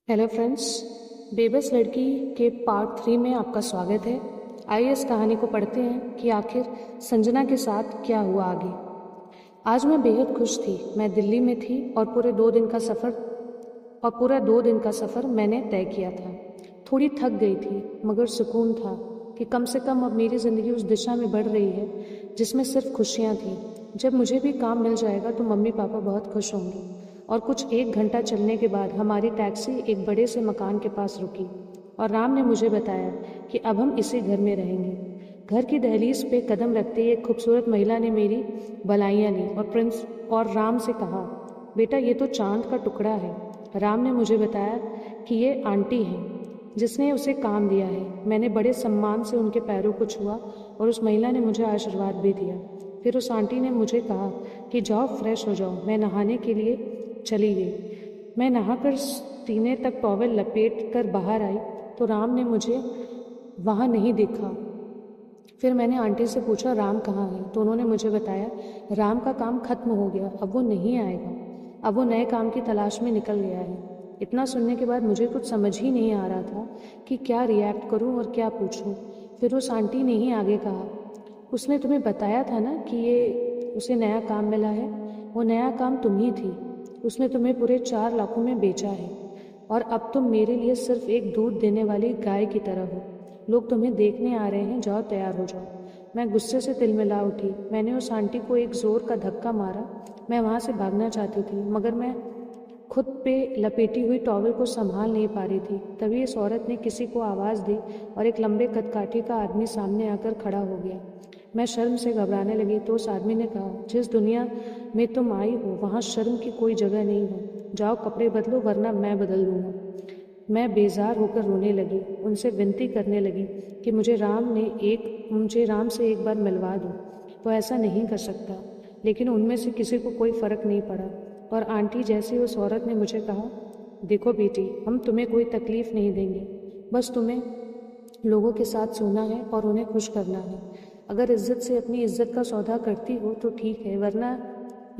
Hello friends, बेबस लड़की के पार्ट 3 में आपका स्वागत है। आइए इस कहानी को पढ़ते हैं कि आखिर संजना के साथ क्या हुआ आगे। आज मैं बेहद खुश थी। मैं दिल्ली में थी और पूरा 2 दिन का सफ़र मैंने तय किया था। थोड़ी थक गई थी मगर सुकून था कि कम से कम अब मेरी ज़िंदगी उस दिशा में बढ़ रही है जिसमें सिर्फ खुशियाँ थीं। जब मुझे भी काम मिल जाएगा तो मम्मी पापा बहुत खुश होंगे। और कुछ 1 घंटा चलने के बाद हमारी टैक्सी एक बड़े से मकान के पास रुकी और राम ने मुझे बताया कि अब हम इसी घर में रहेंगे। घर की दहलीज पे कदम रखते ही एक खूबसूरत महिला ने मेरी बधाइयाँ ली और राम से कहा, बेटा ये तो चांद का टुकड़ा है। राम ने मुझे बताया कि ये आंटी हैं जिसने उसे काम दिया है। मैंने बड़े सम्मान से उनके पैरों को छुआ और उस महिला ने मुझे आशीर्वाद भी दिया। फिर उस आंटी ने मुझे कहा कि जाओ फ्रेश हो जाओ। मैं नहाने के लिए चली गई। मैं नहाकर सीने तक टॉवेल लपेट कर बाहर आई तो राम ने मुझे वहाँ नहीं देखा। फिर मैंने आंटी से पूछा राम कहाँ है, तो उन्होंने मुझे बताया राम का काम खत्म हो गया, अब वो नहीं आएगा। अब वो नए काम की तलाश में निकल गया है। इतना सुनने के बाद मुझे कुछ समझ ही नहीं आ रहा था कि क्या रिएक्ट करूं और क्या पूछूं। फिर उस आंटी ने ही आगे कहा, उसने तुम्हें बताया था ना कि ये उसे नया काम मिला है। वो नया काम तुम ही थी। उसने तुम्हें पूरे 4 लाखों में बेचा है और अब तुम मेरे लिए सिर्फ एक दूध देने वाली गाय की तरह हो। लोग तुम्हें देखने आ रहे हैं, जाओ तैयार हो जाओ। मैं गुस्से से तिलमिला उठी। मैंने उस आंटी को एक जोर का धक्का मारा। मैं वहाँ से भागना चाहती थी मगर मैं खुद पे लपेटी हुई टॉवल को संभाल नहीं पा रही थी। तभी इस औरत ने किसी को आवाज़ दी और एक लंबे कदकाठी का आदमी सामने आकर खड़ा हो गया। मैं शर्म से घबराने लगी तो उस आदमी ने कहा, जिस दुनिया में तुम आई हो वहाँ शर्म की कोई जगह नहीं है। जाओ कपड़े बदलो वरना मैं बदल दूंगा। मैं बेजार होकर रोने लगी, उनसे विनती करने लगी कि मुझे राम से एक बार मिलवा दो। वो ऐसा नहीं कर सकता। लेकिन उनमें से किसी को कोई फ़र्क नहीं पड़ा और आंटी जैसी उस औरत ने मुझे कहा, देखो बेटी, हम तुम्हें कोई तकलीफ़ नहीं देंगे। बस तुम्हें लोगों के साथ सोना है और उन्हें खुश करना है। अगर इज्जत से अपनी इज्जत का सौदा करती हो तो ठीक है, वरना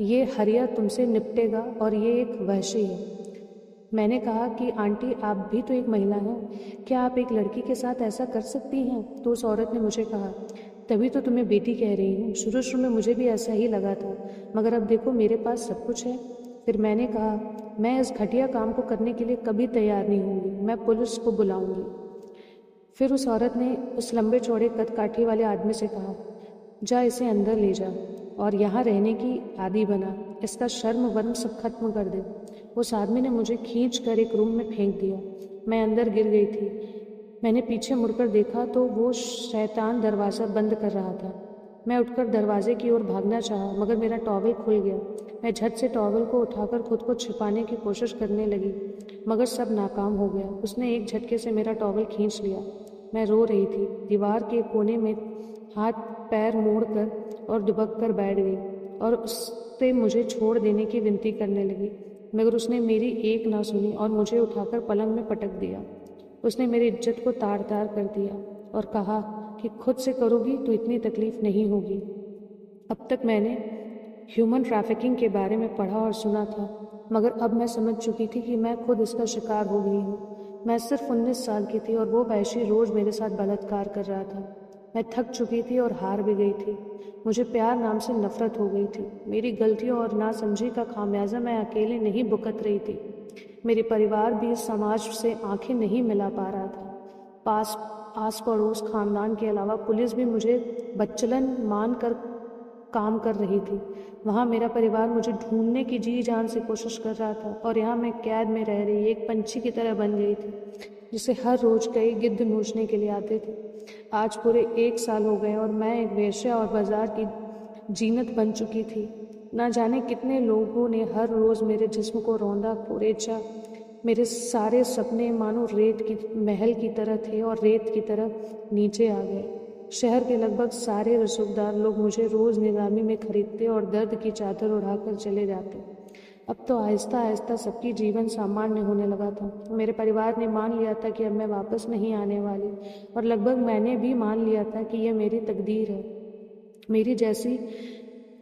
ये हरिया तुमसे निपटेगा और ये एक वहशी है। मैंने कहा कि आंटी आप भी तो एक महिला हैं, क्या आप एक लड़की के साथ ऐसा कर सकती हैं? तो उस औरत ने मुझे कहा, तभी तो तुम्हें बेटी कह रही हूँ। शुरू शुरू में मुझे भी ऐसा ही लगा था मगर अब देखो मेरे पास सब कुछ है। फिर मैंने कहा, मैं इस घटिया काम को करने के लिए कभी तैयार नहीं होंगी, मैं पुलिस को बुलाऊंगी। फिर उस औरत ने उस लंबे चौड़े कदकाठी वाले आदमी से कहा, जा इसे अंदर ले जा और यहाँ रहने की आदी बना। इसका शर्म वर्म सब खत्म कर दे। उस आदमी ने मुझे खींच कर एक रूम में फेंक दिया। मैं अंदर गिर गई थी। मैंने पीछे मुड़कर देखा तो वो शैतान दरवाज़ा बंद कर रहा था। मैं उठकर दरवाजे की ओर भागना चाहा मगर मेरा टॉवल खुल गया। मैं झट से टॉवल को उठाकर खुद को छिपाने की कोशिश करने लगी मगर सब नाकाम हो गया। उसने एक झटके से मेरा टॉवल खींच लिया। मैं रो रही थी। दीवार के कोने में हाथ पैर मोड़कर और दुबक कर बैठ गई और उससे मुझे छोड़ देने की विनती करने लगी मगर उसने मेरी एक ना सुनी और मुझे उठाकर पलंग में पटक दिया। उसने मेरी इज्जत को तार तार कर दिया और कहा कि खुद से करोगी तो इतनी तकलीफ नहीं होगी। अब तक मैंने ह्यूमन ट्रैफिकिंग के बारे में पढ़ा और सुना था मगर अब मैं समझ चुकी थी कि मैं खुद इसका शिकार हो गई हूँ। मैं सिर्फ 19 साल की थी और वो वैशी रोज मेरे साथ बलात्कार कर रहा था। मैं थक चुकी थी और हार भी गई थी। मुझे प्यार नाम से नफरत हो गई थी। मेरी गलतियों और नासमझी का खामियाजा मैं अकेले नहीं भुगत रही थी। मेरे परिवार भी इस समाज से आंखें नहीं मिला पा रहा था। पास आस पड़ोस खानदान के अलावा पुलिस भी मुझे बच्चलन मान कर काम कर रही थी। वहाँ मेरा परिवार मुझे ढूंढने की जी जान से कोशिश कर रहा था और यहाँ मैं कैद में रह रही एक पंछी की तरह बन गई थी जिसे हर रोज कई गिद्ध नोचने के लिए आते थे। आज पूरे 1 साल हो गए और मैं एक वेश्या और बाजार की जीनत बन चुकी थी। ना जाने कितने लोगों ने हर रोज मेरे जिस्म को रौंदा कुरेचा। मेरे सारे सपने मानो रेत की महल की तरह थे और रेत की तरह नीचे आ गए। शहर के लगभग सारे रसूखदार लोग मुझे रोज नीलामी में खरीदते और दर्द की चादर उड़ाकर चले जाते। अब तो आहिस्ता आहिस्ता सबकी जीवन सामान्य होने लगा था। मेरे परिवार ने मान लिया था कि अब मैं वापस नहीं आने वाली और लगभग मैंने भी मान लिया था कि यह मेरी तकदीर है। मेरी जैसी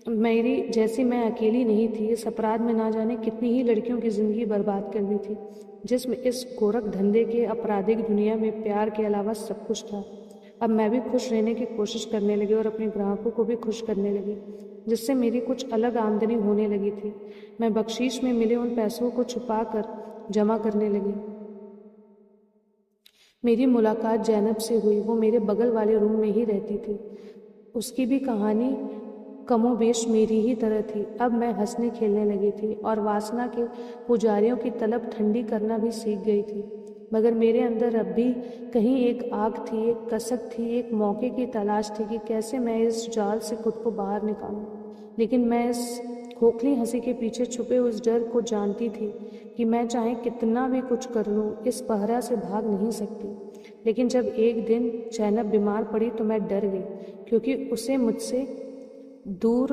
मेरी जैसी मैं अकेली नहीं थी। इस अपराध में ना जाने कितनी ही लड़कियों की ज़िंदगी बर्बाद कर दी थी। जिसमें इस गोरख धंधे के आपराधिक दुनिया में प्यार के अलावा सब कुछ था। अब मैं भी खुश रहने की कोशिश करने लगी और अपने ग्राहकों को भी खुश करने लगी, जिससे मेरी कुछ अलग आमदनी होने लगी थी। मैं बख्शीश में मिले उन पैसों को छुपा कर जमा करने लगी। मेरी मुलाकात जैनब से हुई। वो मेरे बगल वाले रूम में ही रहती थी। उसकी भी कहानी कमोबेश मेरी ही तरह थी। अब मैं हंसने खेलने लगी थी और वासना के पुजारियों की तलब ठंडी करना भी सीख गई थी। मगर मेरे अंदर अब भी कहीं एक आग थी, एक कसक थी, एक मौके की तलाश थी कि कैसे मैं इस जाल से खुद को बाहर निकालूं। लेकिन मैं इस खोखली हंसी के पीछे छुपे उस डर को जानती थी कि मैं चाहे कितना भी कुछ कर लूं, इस पहरा से भाग नहीं सकती। लेकिन जब एक दिन जैनब बीमार पड़ी तो मैं डर गई, क्योंकि उसे मुझसे दूर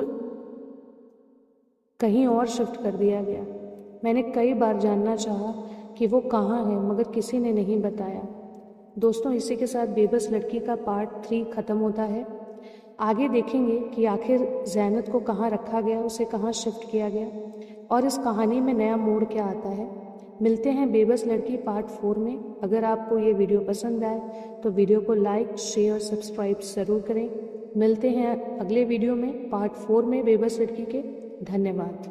कहीं और शिफ्ट कर दिया गया। मैंने कई बार जानना चाहा कि वो कहाँ है, मगर किसी ने नहीं बताया। दोस्तों, इसी के साथ बेबस लड़की का पार्ट 3 ख़त्म होता है। आगे देखेंगे कि आखिर जैनत को कहाँ रखा गया, उसे कहाँ शिफ्ट किया गया और इस कहानी में नया मोड़ क्या आता है। मिलते हैं बेबस लड़की पार्ट 4 में। अगर आपको ये वीडियो पसंद आए तो वीडियो को लाइक, शेयर, सब्सक्राइब ज़रूर करें। मिलते हैं अगले वीडियो में पार्ट 4 में बेबस लड़की के। धन्यवाद।